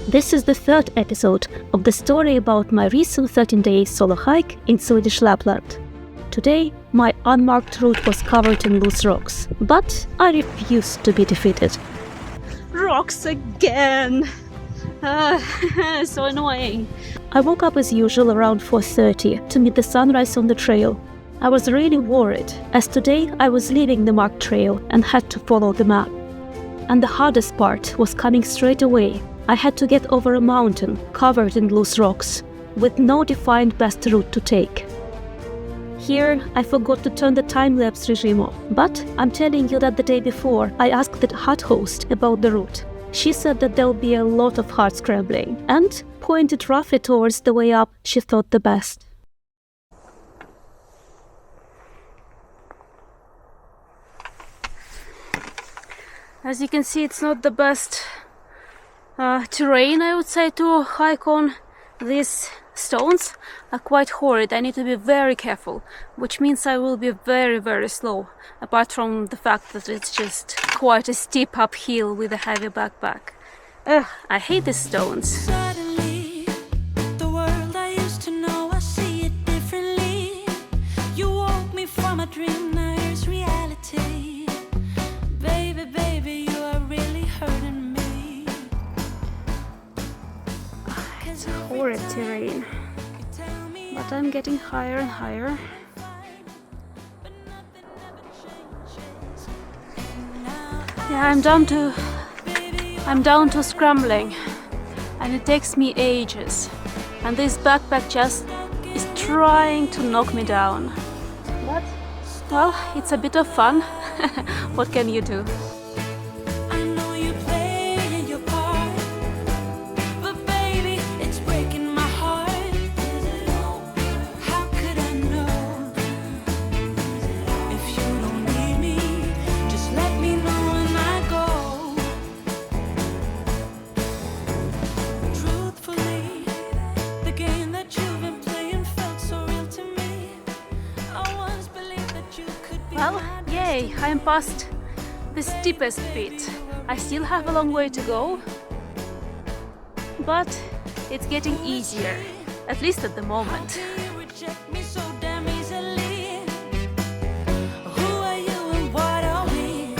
This is the third episode of the story about my recent 13-day solo hike in Swedish Lapland. Today, my unmarked route was covered in loose rocks, but I refused to be defeated. Rocks again! So annoying. I woke up as usual around 4:30 to meet the sunrise on the trail. I was really worried, as today I was leaving the marked trail and had to follow the map. And the hardest part was coming straight away. I had to get over a mountain covered in loose rocks, with no defined best route to take. Here, I forgot to turn the time-lapse regime off, but I'm telling you that the day before, I asked the hut host about the route. She said that there'll be a lot of hard scrambling, and pointed roughly towards the way up she thought the best. As you can see, it's not the best terrain, I would say, to hike on. These stones are quite horrid. I need to be very careful, which means I will be very, very slow, apart from the fact that it's just quite a steep uphill with a heavy backpack. I hate these stones. Suddenly, the world I used to know, I see it differently. You woke me from a dream, now here's reality. Baby, baby, you are really hurting me. It's horrid terrain, but I'm getting higher and higher. Yeah, I'm down to scrambling, and it takes me ages, and this backpack just is trying to knock me down. But, well, it's a bit of fun. What can you do? I know you play your part, but baby, it's breaking my heart. How could I know? If you don't need me, just let me know when I go. Truthfully, the game that you've been playing felt so real to me. I once believed that you could be Well, my yay, I'm past the steepest bit. I still have a long way to go, but it's getting easier, at least at the moment. You reject me so damn easily. Who are you and what are we?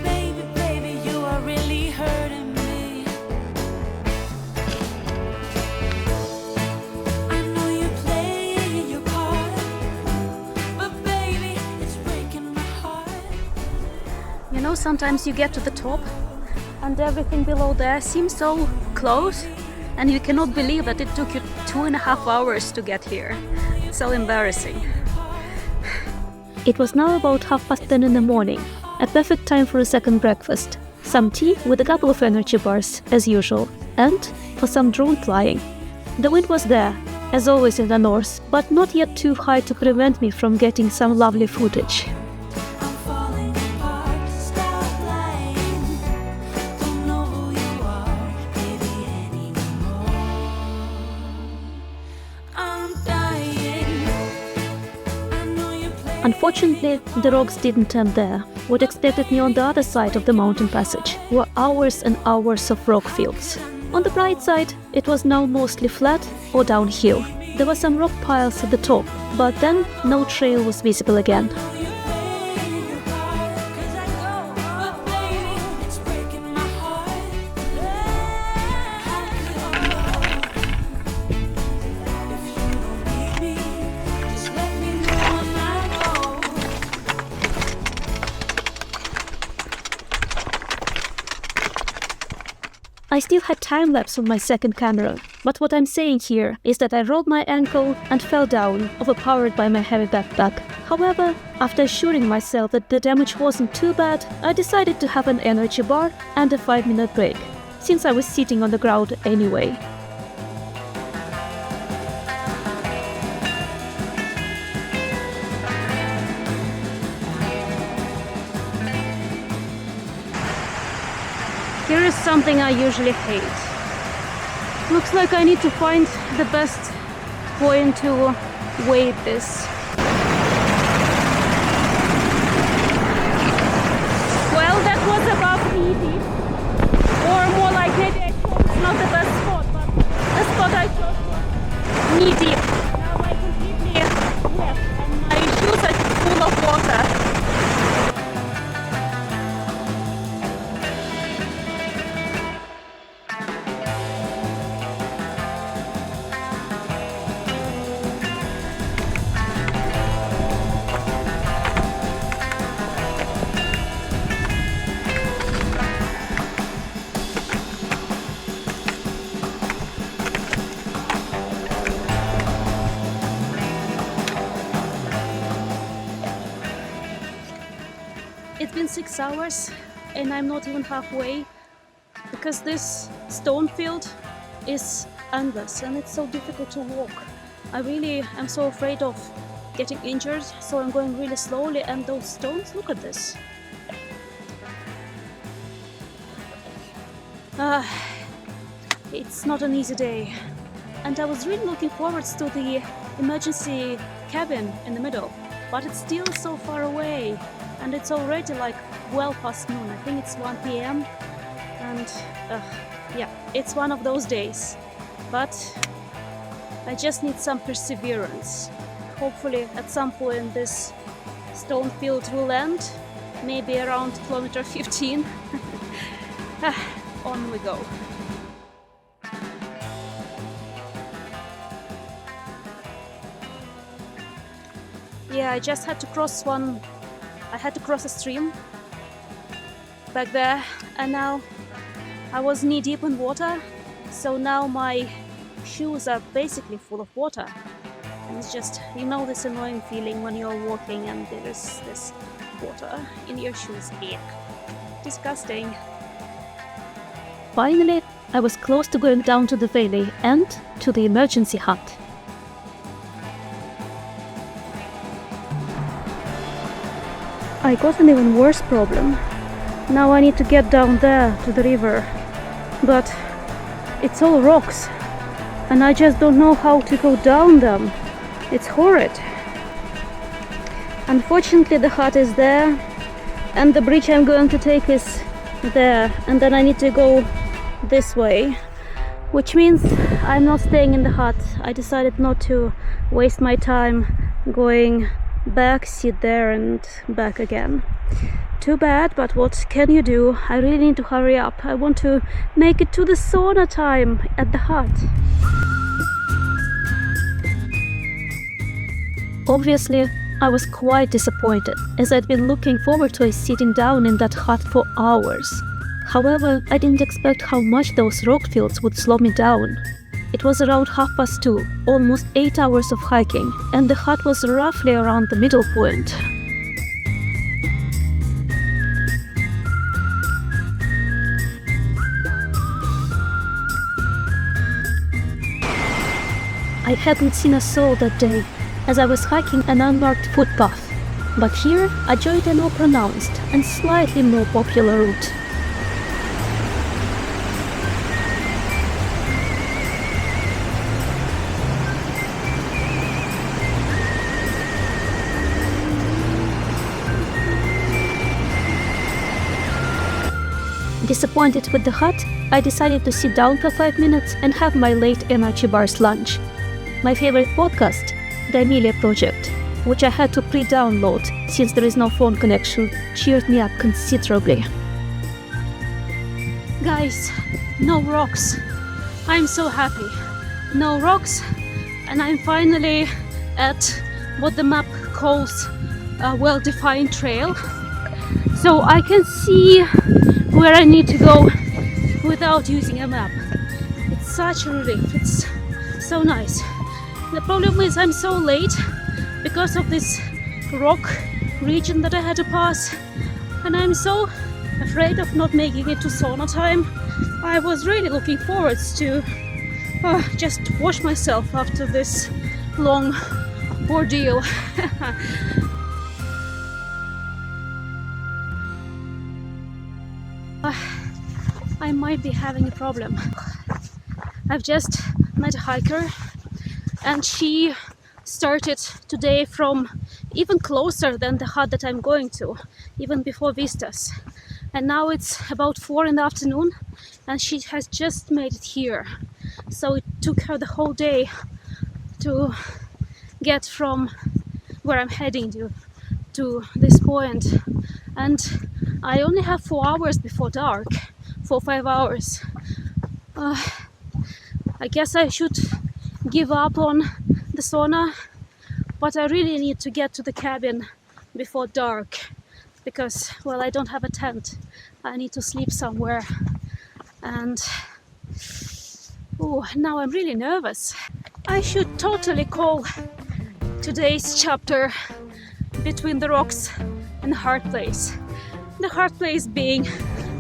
Baby, baby, you are really hurting me. I know you play your part, but baby, it's breaking my heart. You know, sometimes you get to the top and everything below there seems so close, and you cannot believe that it took you 2.5 hours to get here. So embarrassing. It was now about 10:30 in the morning, a perfect time for a second breakfast, some tea with a couple of energy bars, as usual, and for some drone flying. The wind was there, as always in the north, but not yet too high to prevent me from getting some lovely footage. I'm falling apart, stop lying. Don't know who you are, baby, anymore. I'm dying. I know you play. Unfortunately, the rocks didn't end there. What expected me on the other side of the mountain passage were hours and hours of rock fields. On the bright side, it was now mostly flat or downhill. There were some rock piles at the top, but then no trail was visible again. I still had time-lapse on my second camera, but what I'm saying here is that I rolled my ankle and fell down, overpowered by my heavy backpack. However, after assuring myself that the damage wasn't too bad, I decided to have an energy bar and a 5-minute break, since I was sitting on the ground anyway. Here is something I usually hate. Looks like I need to find the best point to weight this. Well, that was about easy. Or more like maybe I 6 hours and I'm not even halfway because this stone field is endless and it's so difficult to walk. I really am so afraid of getting injured, so I'm going really slowly, and those stones, look at this. It's not an easy day, and I was really looking forward to the emergency cabin in the middle, but it's still so far away, and it's already like well past noon. I think it's 1 p.m. and yeah, it's one of those days, but I just need some perseverance. Hopefully at some point this stone field will end, maybe around kilometer 15. On we go. Yeah, I just had to cross a stream back there, and now I was knee deep in water, so now my shoes are basically full of water. And it's just, you know, this annoying feeling when you're walking and there is this water in your shoes. Eek. Disgusting. Finally, I was close to going down to the valley and to the emergency hut. I got an even worse problem. Now I need to get down there to the river, but it's all rocks and I just don't know how to go down them. It's horrid. Unfortunately, the hut is there and the bridge I'm going to take is there, and then I need to go this way, which means I'm not staying in the hut. I decided not to waste my time going back, sit there and back again. Too bad, but what can you do? I really need to hurry up. I want to make it to the sauna time at the hut. Obviously, I was quite disappointed, as I'd been looking forward to sitting down in that hut for hours. However, I didn't expect how much those rock fields would slow me down. It was around 2:30, almost 8 hours of hiking, and the hut was roughly around the middle point. I hadn't seen a soul that day, as I was hiking an unmarked footpath, but here I joined a more pronounced and slightly more popular route. Disappointed with the hut, I decided to sit down for 5 minutes and have my late energy bars lunch. My favorite podcast, The Amelia Project, which I had to pre-download since there is no phone connection, cheered me up considerably. Guys, no rocks. I'm so happy. No rocks, and I'm finally at what the map calls a well-defined trail. So I can see where I need to go without using a map. It's such a relief. It's so nice. The problem is I'm so late because of this rock region that I had to pass, and I'm so afraid of not making it to sauna time. I was really looking forward to just wash myself after this long ordeal. I might be having a problem. I've just met a hiker, and she started today from even closer than the hut that I'm going to, even before Vistas. And now it's about 4 in the afternoon, and she has just made it here. So it took her the whole day to get from where I'm heading to this point. And I only have 4 hours before dark, 4-5 hours. I guess I should give up on the sauna, but I really need to get to the cabin before dark because, well, I don't have a tent. I need to sleep somewhere, and now I'm really nervous. I should totally call today's chapter Between the Rocks and the Hard Place. The hard place being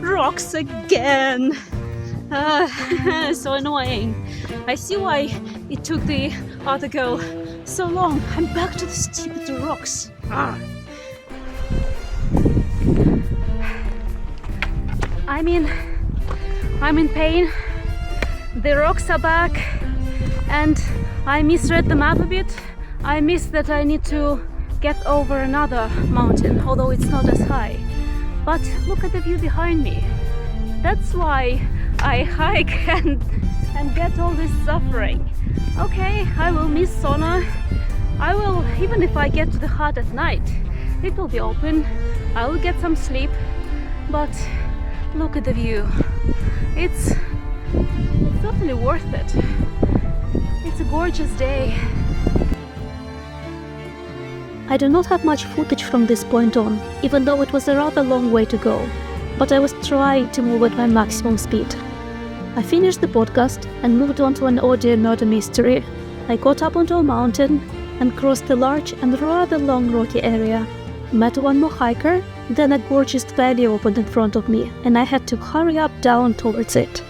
rocks again. So annoying. I see why it took the other girl so long. I'm back to the stupid rocks. I'm in pain. The rocks are back, and I misread the map a bit. I missed that I need to get over another mountain, although it's not as high. But look at the view behind me. That's why I hike and get all this suffering. Okay, I will miss sauna. I will, even if I get to the hut at night, it will be open. I will get some sleep. But look at the view. It's totally worth it. It's a gorgeous day. I do not have much footage from this point on, even though it was a rather long way to go, but I was trying to move at my maximum speed. I finished the podcast and moved on to an audio murder mystery. I got up onto a mountain and crossed a large and rather long rocky area. Met one more hiker, then a gorgeous valley opened in front of me, and I had to hurry up down towards it.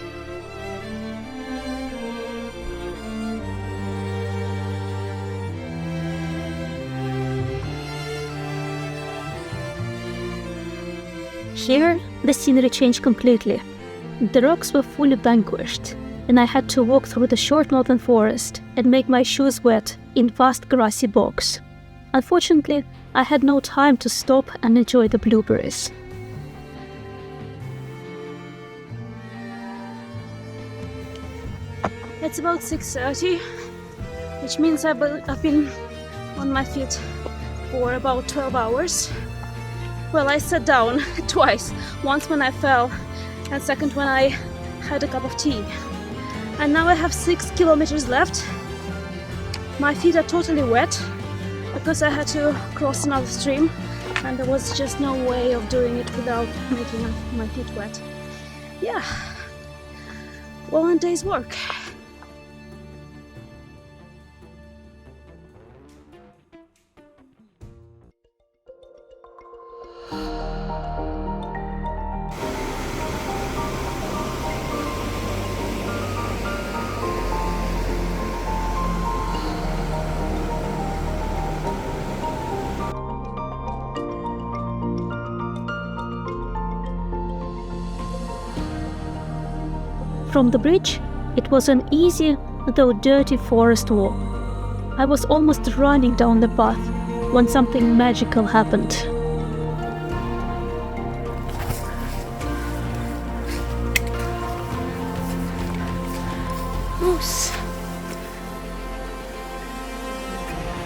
Here, the scenery changed completely. The rocks were fully vanquished, and I had to walk through the short northern forest and make my shoes wet in vast grassy bogs. Unfortunately, I had no time to stop and enjoy the blueberries. It's about 6:30, which means I've been on my feet for about 12 hours. Well, I sat down twice, once when I fell, and second when I had a cup of tea. And now I have 6 kilometers left. My feet are totally wet because I had to cross another stream, and there was just no way of doing it without making my feet wet. Yeah, well, a day's work. From the bridge, it was an easy, though dirty forest walk. I was almost running down the path when something magical happened. Moose.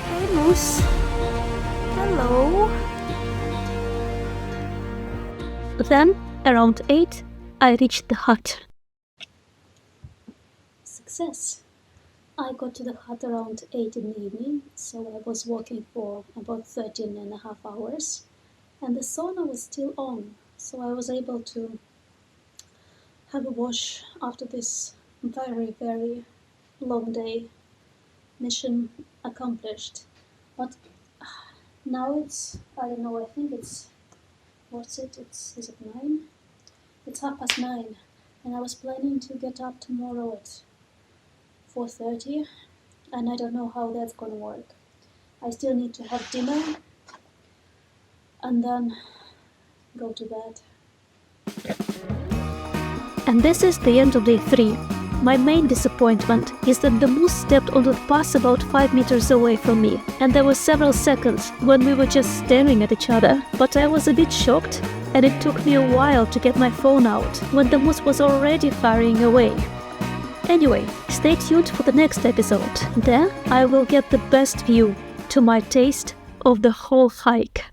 Hey, Moose. Hello. Then, around 8, I reached the hut. Success. I got to the hut around 8 in the evening, so I was walking for about 13.5 hours, and the sauna was still on, so I was able to have a wash after this very, very long day. Mission accomplished. But now it's, I don't know, I think it's, is it 9? It's 9:30, and I was planning to get up tomorrow at 4:30, and I don't know how that's gonna work. I still need to have dinner and then go to bed. And this is the end of day 3. My main disappointment is that the moose stepped onto the path about 5 meters away from me, and there were several seconds when we were just staring at each other. But I was a bit shocked, and it took me a while to get my phone out when the moose was already firing away. Anyway, stay tuned for the next episode. There I will get the best view to my taste of the whole hike.